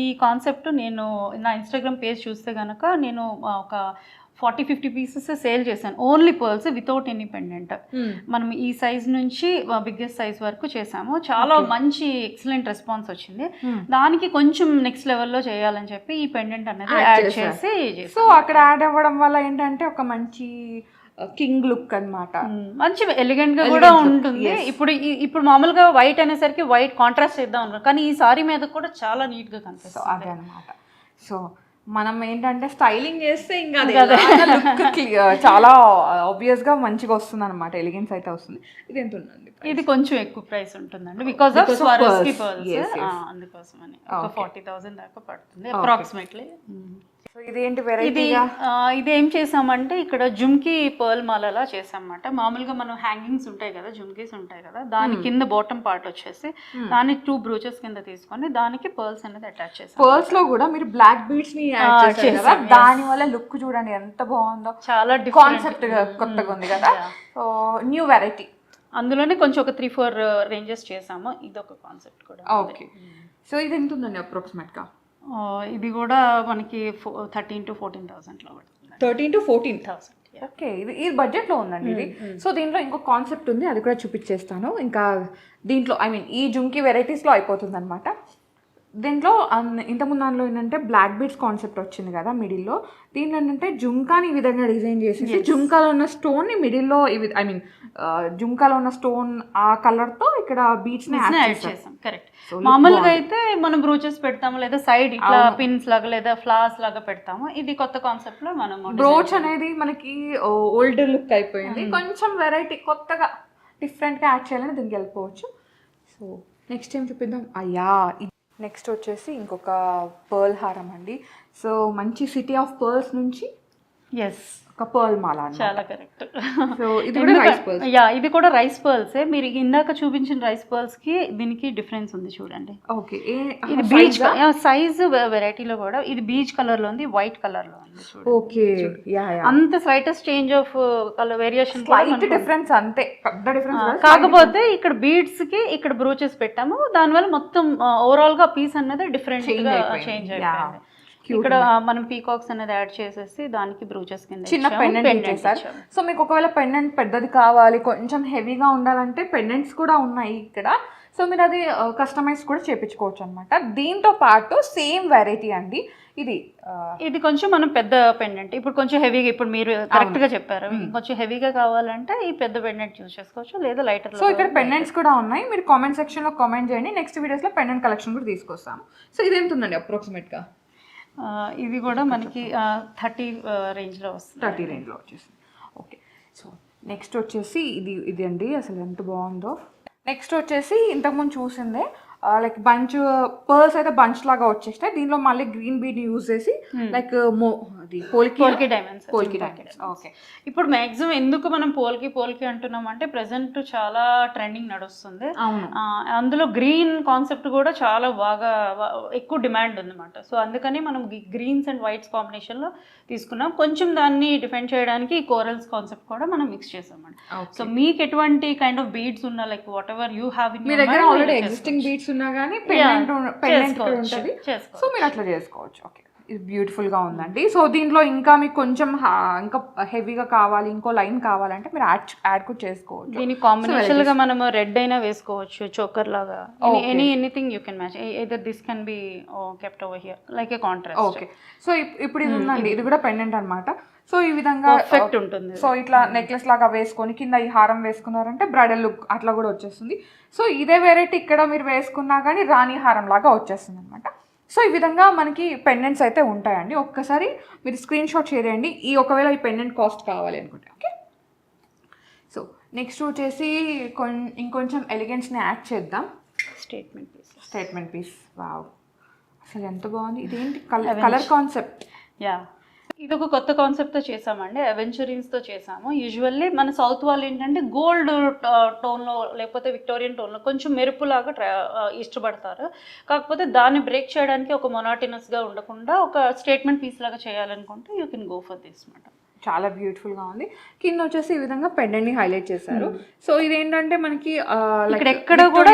ఈ కాన్సెప్ట్ నేను నా ఇన్స్టాగ్రామ్ పేజ్ చూస్తే కనుక నేను ఒక 40-50 పీసెస్ సేల్ చేశాను, only pearls without any pendant. మనం ఈ సైజ్ నుంచి బిగ్గెస్ట్ సైజ్ వరకు చేసాము, చాలా మంచి ఎక్సలెంట్ రెస్పాన్స్ వచ్చింది. దానికి కొంచెం నెక్స్ట్ లెవెల్లో చేయాలని చెప్పి ఈ పెండెంట్ అనేది యాడ్ చేసి, సో అక్కడ యాడ్ అవ్వడం వల్ల ఏంటంటే ఒక మంచి కింగ్ లుక్ అన్నమాట, మంచి ఎలిగెంట్ గా కూడా ఉంటుంది. ఇప్పుడు మామూలుగా వైట్ అనేసరికి వైట్ కాంట్రాస్ట్ చేద్దాం అనుకో, కానీ ఈ సారీ మీద కూడా చాలా నీట్ గా కనిపిస్తుంది అదే అనమాట. సో మనం ఏంటంటే స్టైలింగ్ చేస్తే ఇంకా చాలా ఆబ్వియస్ గా మంచిగా వస్తుంది అనమాట, ఎలిగెన్స్ అయితే వస్తుంది. ఇది ఎంత ఉందండి? ఇది కొంచెం ఎక్కువ ప్రైస్ ఉంటుందండి బికాస్ ఆఫ్ స్వారోస్కీ పర్ల్స్, అందుకోసమని ఒక 40,000 దాకా పడుతుంది అప్రాక్సిమేట్లీ. ఇదేంటి వెరైటీగా? ఇది ఏం చేసామంటే ఇక్కడ జుమ్కీ పర్ల్ మాలలా చేసామన్నమాట. మామూలుగా మనం హ్యాంగింగ్స్ ఉంటాయి కదా, జుమ్కీస్ ఉంటాయి కదా, దాని కింద బాటమ్ పార్ట్ వచ్చేసి దాన్ని 2 బ్రూచెస్ కింద తీసుకొని దానికి పర్ల్స్ అనేది అటాచ్ చేసాం. పర్ల్స్ లో కూడా మీరు బ్లాక్ బీడ్స్ ని యాడ్ చేశారు కదా, దాని వల్ల లుక్ చూడండి ఎంత బాగుందో, చాలా కాన్సెప్ట్ కొత్తగా ఉంది కదా. సో న్యూ వెరైటీ, అందులోనే కొంచెం ఒక 3-4 రేంజెస్ చేసాము. ఇది ఒక కాన్సెప్ట్ కూడా. ఓకే, సో ఇది ఎంత ఉందండి అప్రాక్సిమేట్ గా? ఇది కూడా మనకి 13,000 to 14,000 పడుతుంది. 13,000 to 14,000. ఓకే, ఇది బడ్జెట్లో ఉందండి ఇది. సో దీంట్లో ఇంకో కాన్సెప్ట్ ఉంది, అది కూడా చూపించేస్తాను. ఇంకా దీంట్లో ఈ జుమ్కీ వెరైటీస్లో అయిపోతుంది అనమాట. దీంట్లో ఇంతకుముందు దానిలో ఏంటంటే బ్లాక్ బీడ్స్ కాన్సెప్ట్ వచ్చింది కదా మిడిల్లో, దీంట్లో ఏంటంటే జుమ్కాని ఈ విధంగా డిజైన్ చేసేసి జుమ్కాలో ఉన్న స్టోన్ని మిడిల్లో జుమ్కాలో ఉన్న స్టోన్ ఆ కలర్తో ఇక్కడ బీడ్స్ ని యాడ్ చేసాం. కరెక్ట్. మామూలుగా అయితే మనం బ్రూచెస్ పెడతాము, లేదా సైడ్ ఇట్లా పిన్స్ లాగా లేదా ఫ్లవర్స్ లాగా పెడతాము. ఇది కొత్త కాన్సెప్ట్ లో మనం బ్రోచ్ అనేది మనకి ఓల్డ్ లుక్ అయిపోయింది, కొంచెం వెరైటీ కొత్తగా డిఫరెంట్ గా యాడ్ చేయాలని దీనికి వెళ్ళిపోవచ్చు. సో నెక్స్ట్ ఏం చూపిద్దాం? నెక్స్ట్ వచ్చేసి ఇంకొక పర్ల్ హారం అండి. సో మంచి సిటీ ఆఫ్ పర్ల్స్ నుంచి ఒక పర్ల్ మాల అన్నమాట. చాలా కరెక్ట్. సో ఇది కూడా రైస్ పర్ల్స్. యా, ఇది కూడా రైస్ పర్ల్సే. మీరు ఇందాక చూపించిన రైస్ పర్ల్స్ కి దీనికి డిఫరెన్స్ ఉంది చూడండి. ఓకే, ఇది బీచ్ సైజ్ వెరైటీలో కూడా ఇది బీచ్ కలర్ లో ఉంది, వైట్ కలర్ లో ఉంది. ఓకే, యా యా, అంత slightest change of colour variation, slight difference అంతే, పెద్ద డిఫరెన్స్. కాకపోతే ఇక్కడ బీడ్స్ కి ఇక్కడ బ్రూచెస్ పెట్టాము, దానివల్ల మొత్తం ఓవరాల్ గా పీస్ అనేది డిఫరెంట్ గా చేంజ్ అయిపోయింది. ఇక్కడ మనం పీకాక్స్ అనేది యాడ్ చేసేసి దానికి బ్రూచెస్ కింద చిన్న పెండెంట్ చేశారు. సో మీకు ఒకవేళ పెండెంట్ పెద్దది కావాలి, కొంచెం హెవీగా ఉండాలంటే పెండెంట్స్ కూడా ఉన్నాయి ఇక్కడ. సో మీరు అది కస్టమైజ్ కూడా చేయించుకోవచ్చు అనమాట. దీంతో పాటు సేమ్ వెరైటీ అండి ఇది కొంచెం మనం పెద్ద పెండెంట్, ఇప్పుడు కొంచెం హెవీగా, ఇప్పుడు మీరు కరెక్ట్ గా చెప్పారు, కొంచెం హెవీగా కావాలంటే ఈ పెద్ద పెండెంట్ యూజ్ చేసుకోవచ్చు, లేదా లైటర్. సో ఇక్కడ పెండెంట్స్ కూడా ఉన్నాయి, మీరు కామెంట్ సెక్షన్ లో కామెంట్ చేయండి. నెక్స్ట్ వీడియోస్ లో పెండెంట్ కలెక్షన్ కూడా తీసుకొస్తాము. సో ఇది ఎంత ఉందండి అప్రాక్సిమేట్ గా? ఇది కూడా మనకి 30 రేంజ్లో వస్తుంది. 30 రేంజ్లో వచ్చేసింది. ఓకే, సో నెక్స్ట్ వచ్చేసి ఇది అండి, అసలు ఎంత బాగుందో. నెక్స్ట్ వచ్చేసి ఇంతకుముందు చూసిందే లైక్ బంచ్ పర్ల్స్ అయితే బంచ్ లాగా వచ్చేస్తాయి. దీనిలో మళ్ళీ గ్రీన్ బీడ్ యూజ్ చేసి లైక్ పోల్కి డైమండ్స్. ఓకే, ఇప్పుడు మాక్సిమం ఎందుకు మనం పోల్కి అంటున్నాం అంటే ప్రెసెంట్ చాలా ట్రెండింగ్ నడుస్తుంది. అందులో గ్రీన్ కాన్సెప్ట్ కూడా చాలా బాగా ఎక్కువ డిమాండ్ ఉందన్నమాట. సో అందుకని మనం గ్రీన్స్ అండ్ వైట్స్ కాంబినేషన్ లో తీసుకున్నాం. కొంచెం దాన్ని డిఫెండ్ చేయడానికి కోరల్స్ కాన్సెప్ట్ కూడా మనం మిక్స్ చేసామండి. సో మీకు ఎటువంటి కైండ్ ఆఫ్ బీడ్స్ ఉన్నా, like what ever you have in me దగ్గర ఆల్రెడీ ఎగ్జిస్టింగ్ బీడ్స్ ఉన్నా కానీ పెండెంట్ ఉంటుంది, సో మీరు అట్లా చేసుకోవచ్చు. ఓకే, ఇది బ్యూటిఫుల్ గా ఉందండి. సో దీంట్లో ఇంకా మీకు కొంచెం ఇంకా హెవీగా కావాలి, ఇంకో లైన్ కావాలంటే మీరు యాడ్ కూడా చేసుకోవచ్చు. దీని కాంబినేషన్ గా మనం రెడ్ అయినా వేసుకోవచ్చు, చోకర్ లాగా, anything you can match. Either this can be kept over here like A contrast. Okay, so ఇప్పుడు ఇది ఉందండి, ఇది కూడా పెండెంట్ అన్నమాట. సో ఈ విధంగా ఎఫెక్ట్ ఉంటుంది. సో ఇట్లా నెక్లెస్ లాగా వేసుకొని కింద ఈ హారం వేసుకున్నారంటే బ్రైడల్ లుక్ అట్లా కూడా వచ్చేస్తుంది. సో ఇదే వెరైటీ ఇక్కడ మీరు వేసుకున్నా కానీ రాణి హారం లాగా వచ్చేస్తుంది అనమాట. సో ఈ విధంగా మనకి పెండెంట్స్ అయితే ఉంటాయండి. ఒక్కసారి మీరు స్క్రీన్ షాట్ చేయండి ఒకవేళ ఈ పెండెంట్ కాస్ట్ కావాలి అనుకుంటే. ఓకే, సో నెక్స్ట్ వచ్చేసి ఇంకొంచెం ఎలిగెన్స్ని యాడ్ చేద్దాం. Statement piece. వావ్, అసలు ఎంత బాగుంది. ఇదేంటి కలర్ కాన్సెప్ట్? యా, ఇది ఒక కొత్త కాన్సెప్ట్తో చేసామండి, అవెంచరీన్స్తో చేసాము. యూజువల్లీ మన సౌత్ వాళ్ళు ఏంటంటే గోల్డ్ టోన్లో లేకపోతే విక్టోరియన్ టోన్లో కొంచెం మెరుపులాగా ఇష్టపడతారు. కాకపోతే దాన్ని బ్రేక్ చేయడానికి ఒక మొనాటినస్గా ఉండకుండా ఒక స్టేట్మెంట్ పీస్ లాగా చేయాలనుకుంటే you can go for this మాట. చాలా బ్యూటిఫుల్గా ఉంది. కింద వచ్చేసి ఈ విధంగా పెండెంట్ ని హైలైట్ చేశారు. సో ఇదేంటంటే మనకి ఎక్కడ కూడా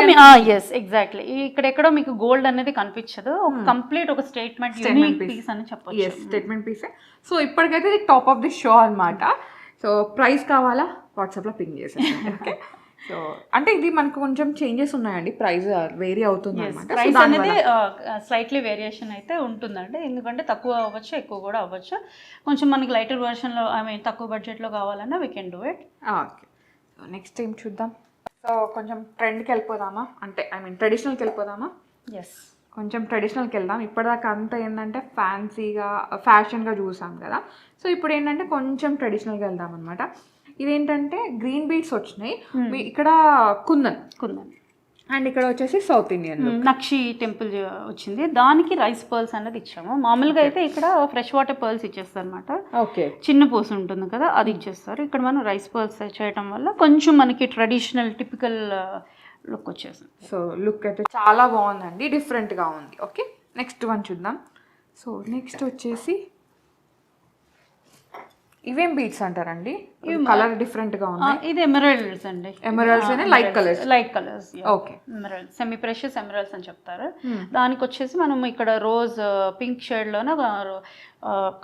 ఎస్ ఎగ్జాక్ట్లీ ఇక్కడెక్కడో మీకు గోల్డ్ అనేది కనిపించదు. ఒక కంప్లీట్ ఒక స్టేట్మెంట్ పీస్ అని చెప్పొచ్చు. Statement piece. సో ఇప్పటికైతే ఇది టాప్ ఆఫ్ ది షో అన్నమాట. సో ప్రైస్ కావాలా వాట్సాప్లో పింగ్ చేసేది. ఓకే, సో అంటే ఇది మనకు కొంచెం చేంజెస్ ఉన్నాయండి, ప్రైస్ వేరీ అవుతుంది అన్నమాట. ప్రైస్ అనేది స్లైట్లీ వేరియేషన్ అయితే ఉంటుందండి, ఎందుకంటే తక్కువ అవ్వచ్చు ఎక్కువ కూడా అవ్వచ్చు. కొంచెం మనకి లైటర్ వర్షన్లో తక్కువ బడ్జెట్లో కావాలన్నా we can do it. Okay, so next time చూద్దాం. సో కొంచెం ట్రెండ్కి వెళ్ళిపోదామా, అంటే ట్రెడిషనల్కి వెళ్ళిపోదామా? ఎస్, కొంచెం ట్రెడిషనల్కి వెళ్దాం. ఇప్పటిదాకా అంతా ఏంటంటే ఫ్యాషన్గా చూసాం కదా. సో ఇప్పుడు ఏంటంటే కొంచెం ట్రెడిషనల్గా వెళ్దాం అనమాట. ఇదేంటంటే గ్రీన్ బీడ్స్ వచ్చినాయి, ఇక్కడ కుందన్ అండ్ ఇక్కడ వచ్చేసి సౌత్ ఇండియన్ నక్షి టెంపుల్ వచ్చింది, దానికి రైస్ పర్ల్స్ అనేది ఇచ్చాము. మామూలుగా అయితే ఇక్కడ ఫ్రెష్ వాటర్ పర్ల్స్ ఇచ్చేస్తారు అనమాట. ఓకే, చిన్న పూస ఉంటుంది కదా అది ఇచ్చేస్తారు. ఇక్కడ మనం రైస్ పర్ల్స్ చేయడం వల్ల కొంచెం మనకి ట్రెడిషనల్ టిపికల్ లుక్ వచ్చేసింది. సో లుక్ అయితే చాలా బాగుందండి, డిఫరెంట్గా ఉంది. ఓకే, నెక్స్ట్ వన్ చూద్దాం. సో నెక్స్ట్ వచ్చేసి ఇవేం బీడ్స్ అంటారండి? కలర్ డిఫరెంట్ గా ఉంది. ఇది ఎమరాల్డ్స్ అండి. ఎమరాల్డ్స్ అనే light colours. Okay, emerald semi precious emeralds అని చెప్తారు. దానికి వచ్చేసి మనం ఇక్కడ రోజ్ పింక్ షేడ్ లోనే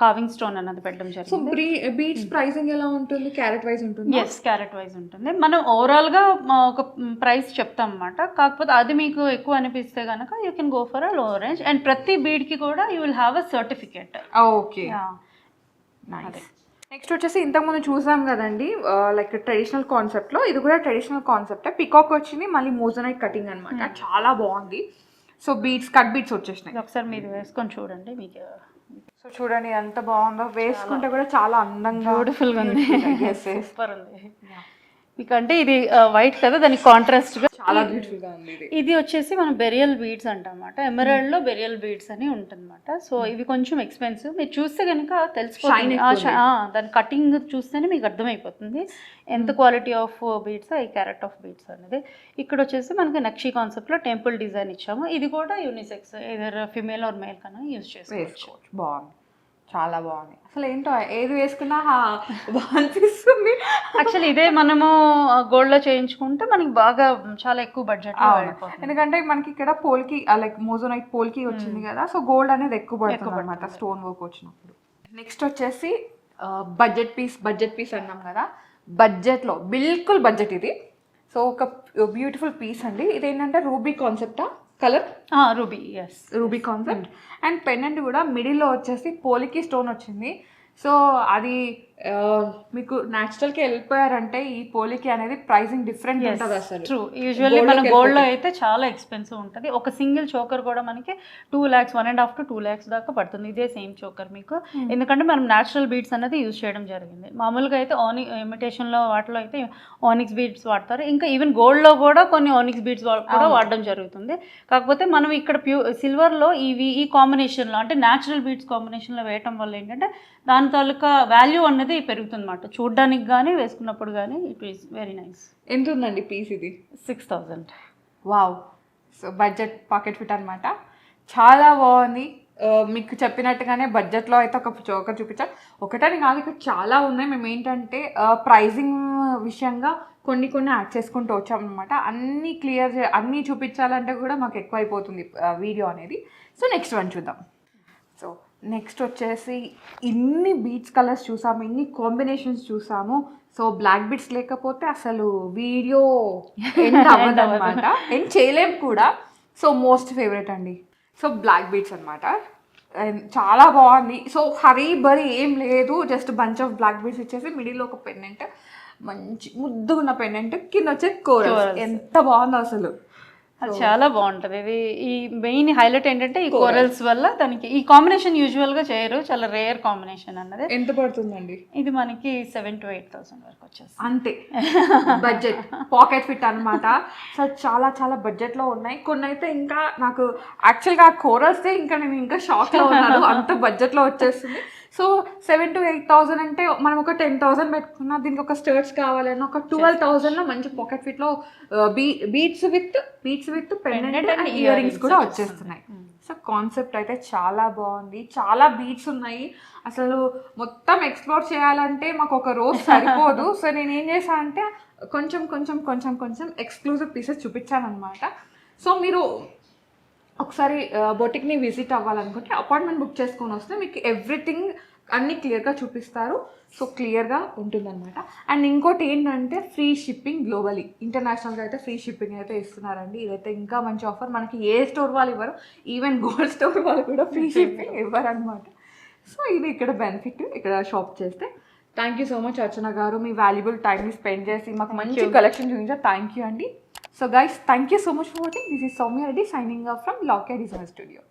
కావింగ్ స్టోన్ అన్నది పెట్టడం జరిగింది. సో బీడ్స్ ప్రైసింగ్ ఎలా ఉంటుంది? క్యారెట్ వైజ్ ఉంటుంది? ఎస్, క్యారెట్ వైజ్ ఉంటుంది. మనం ఓవరాల్ గా ఒక ప్రైస్ చెప్తాం అన్నమాట. కాకపోతే అది మీకు ఎక్కువ అనిపిస్తే కనుక you can go for a లో రేంజ్. అండ్ ప్రతి బీడ్ కి కూడా you will have a certificate. Okay, next వచ్చేసి ఇంతకుముందు చూసాం కదండి లైక్ ట్రెడిషనల్ కాన్సెప్ట్లో, ఇది కూడా ట్రెడిషనల్ కాన్సెప్టే. పికాక్ వచ్చింది, మళ్ళీ మోజనైట్ కటింగ్ అనమాట. చాలా బాగుంది. సో బీడ్స్, కట్ బీడ్స్ వచ్చేసినాయి. ఒకసారి మీరు వేసుకొని చూడండి మీకు. సో చూడండి ఎంత బాగుందో, వేసుకుంటే కూడా చాలా అందంగా బ్యూటిఫుల్గా ఉంది. సూపర్ ఉంది. మీకు అంటే ఇది వైట్ కదా, దానికి కాంట్రాస్ట్గా చాలా బ్యూటిఫుల్ గా ఉంది ఇది. ఇది వచ్చేసి మనం బెరియల్ బీడ్స్ అంటామన్నమాట. ఎమరాల్డ్లో బెరియల్ బీడ్స్ అని ఉంటుందన్నమాట. సో ఇవి కొంచెం ఎక్స్పెన్సివ్. మీరు చూస్తే కనుక తెలిసిపోతుంది, దాని కటింగ్ చూస్తేనే మీకు అర్థమైపోతుంది ఎంత క్వాలిటీ ఆఫ్ బీడ్స్, ఈ క్యారెట్ ఆఫ్ బీడ్స్ అనేది. ఇక్కడ వచ్చేసి మనకి నక్షి కాన్సెప్ట్లో టెంపుల్ డిజైన్ ఇచ్చాము. ఇది కూడా unisex, either female or male కన్నా యూజ్ చేసుకోవచ్చు. బాగుంది, చాలా బాగుంది. అసలు ఏంటో ఏది వేసుకున్నా బాగా అనిపిస్తుంది. యాక్చువల్లీ ఇదే మనము గోల్డ్లో చేయించుకుంటే మనకి బాగా చాలా ఎక్కువ బడ్జెట్. ఎందుకంటే మనకి ఇక్కడ పోల్కి లైక్ మోజోనైట్ పోల్కి వచ్చింది కదా, సో గోల్డ్ అనేది ఎక్కువ పడుతుంది అనమాట స్టోన్ వర్క్ వచ్చినప్పుడు. నెక్స్ట్ వచ్చేసి బడ్జెట్ పీస్ అన్నాం కదా, బడ్జెట్లో బిల్కుల్ బడ్జెట్ ఇది. సో ఒక బ్యూటిఫుల్ పీస్ అండి. ఇదేంటంటే రూబీ కాన్సెప్టా colour, ruby, yes ruby concept. And pendant కూడా మిడిల్లో వచ్చేసి పోలికి స్టోన్ వచ్చింది. సో అది మీకు న్యాచురల్కి వెళ్ళిపోయారంటే ఈ పోలికి అనేది ప్రైసింగ్ డిఫరెంట్ ఉంటుంది అసలు. ట్రూ. యూజువల్లీ మన గోల్డ్లో అయితే చాలా ఎక్స్పెన్సివ్ ఉంటుంది. ఒక సింగిల్ చోకర్ కూడా మనకి 2 lakhs, 1.5 to 2 lakhs దాకా పడుతుంది. ఇదే సేమ్ చోకర్ మీకు. ఎందుకంటే మనం న్యాచురల్ బీడ్స్ అనేది యూజ్ చేయడం జరిగింది. మామూలుగా అయితే ఇమిటేషన్లో వాటిలో అయితే ఆనిక్స్ బీడ్స్ వాడతారు. ఇంకా ఈవెన్ గోల్డ్లో కూడా కొన్ని ఆనిక్స్ బీడ్స్ కూడా వాడడం జరుగుతుంది. కాకపోతే మనం ఇక్కడ సిల్వర్లో ఈ కాంబినేషన్లో అంటే న్యాచురల్ బీడ్స్ కాంబినేషన్లో వేయటం వల్ల ఏంటంటే దాని తాలూకా వాల్యూ అనేది పెరుగుతుంది అన్నమాట. చూడ్డానికి కానీ వేసుకున్నప్పుడు కానీ ఇట్ ఈస్ వెరీ నైస్. ఎంత ఉందండి పీస్ ఇది? 6,000. Wow. So budget pocket fit అనమాట. చాలా బాగుంది. మీకు చెప్పినట్టుగానే బడ్జెట్లో అయితే ఒక చోకర్ చూపించాలి. ఒకటని కాదు, ఇక్కడ చాలా ఉన్నాయి. మేము ఏంటంటే ప్రైజింగ్ విషయంగా కొన్ని యాడ్ చేసుకుంటూ వచ్చామన్నమాట. అన్నీ చూపించాలంటే కూడా మాకు ఎక్కువ అయిపోతుంది వీడియో అనేది. సో నెక్స్ట్ వన్ చూద్దాం. సో నెక్స్ట్ వచ్చేసి ఇన్ని బీడ్స్ కలర్స్ చూసాము, ఇన్ని కాంబినేషన్స్ చూసాము. సో బ్లాక్ బీడ్స్ లేకపోతే అసలు వీడియో ఎండ్ అవ్వదు అనమాట, ఎండ్ చేయలేము కూడా. సో మోస్ట్ ఫేవరెట్ అండి. సో బ్లాక్ బీడ్స్ అనమాట, చాలా బాగుంది. సో హరీ బరీ ఏం లేదు, just bunch of black beads ఇచ్చేసి మిడిల్లో ఒక పెండెంట్, మంచి ముద్దుగున్న పెండెంట్, కింద వచ్చే కోరల్స్. ఎంత బాగుందో అసలు, అది చాలా బాగుంటుంది. ఇది ఈ మెయిన్ హైలైట్ ఏంటంటే ఈ కోరల్స్ వల్ల దానికి ఈ కాంబినేషన్ యూజువల్గా చేయరు, చాలా రేర్ కాంబినేషన్ అన్నది. ఎంత పడుతుందండి ఇది? మనకి 7,000 to 8,000 వరకు వచ్చేస్తుంది అంతే. బడ్జెట్ పాకెట్ ఫిట్ అనమాట. సో చాలా చాలా బడ్జెట్లో ఉన్నాయి. కొన్ని అయితే ఇంకా నాకు యాక్చువల్గా కోరల్స్తే ఇంకా నేను ఇంకా షాక్లో ఉన్నాను, అంత బడ్జెట్లో వచ్చేస్తుంది. సో 7,000 to 8,000 అంటే మనం ఒక 10,000 పెట్టుకున్నా, దీనికి ఒక స్టర్ట్స్ కావాలన్నా ఒక 12,000లో మంచి పాకెట్ ఫిట్లో beads with pendant and earrings కూడా వచ్చేస్తున్నాయి. సో కాన్సెప్ట్ అయితే చాలా బాగుంది. చాలా బీడ్స్ ఉన్నాయి. అసలు మొత్తం ఎక్స్ప్లోర్ చేయాలంటే మాకు ఒక రోజు సరిపోదు. సో నేను ఏం చేశాను అంటే కొంచెం ఎక్స్క్లూజివ్ పీసెస్ చూపించాను అనమాట. సో మీరు ఒకసారి బొటిక్ని విజిట్ అవ్వాలనుకుంటే అపాయింట్మెంట్ బుక్ చేసుకొని వస్తే మీకు ఎవ్రీథింగ్ అన్నీ క్లియర్గా చూపిస్తారు. సో క్లియర్గా ఉంటుందన్నమాట. అండ్ ఇంకోటి ఏంటంటే ఫ్రీ షిప్పింగ్ గ్లోబలీ, ఇంటర్నేషనల్గా అయితే ఫ్రీ షిప్పింగ్ అయితే ఇస్తున్నారండి. ఇదైతే ఇంకా మంచి ఆఫర్. మనకి ఏ స్టోర్ వాళ్ళు ఇవ్వరు, ఈవెన్ గోల్డ్ స్టోర్ వాళ్ళు కూడా ఫ్రీ షిప్పింగ్ ఇవ్వరు అనమాట. సో ఇది ఇక్కడ బెనిఫిట్ ఇక్కడ షాప్ చేస్తే. థ్యాంక్ యూ సో మచ్ అర్చన గారు, మీ వాల్యుబుల్ టైంని స్పెండ్ చేసి మాకు మంచి కలెక్షన్ చూపించారు. థ్యాంక్ యూ అండి. So guys, thank you so much for watching. This is Soumya Reddy signing off from Lockyer Design Studio.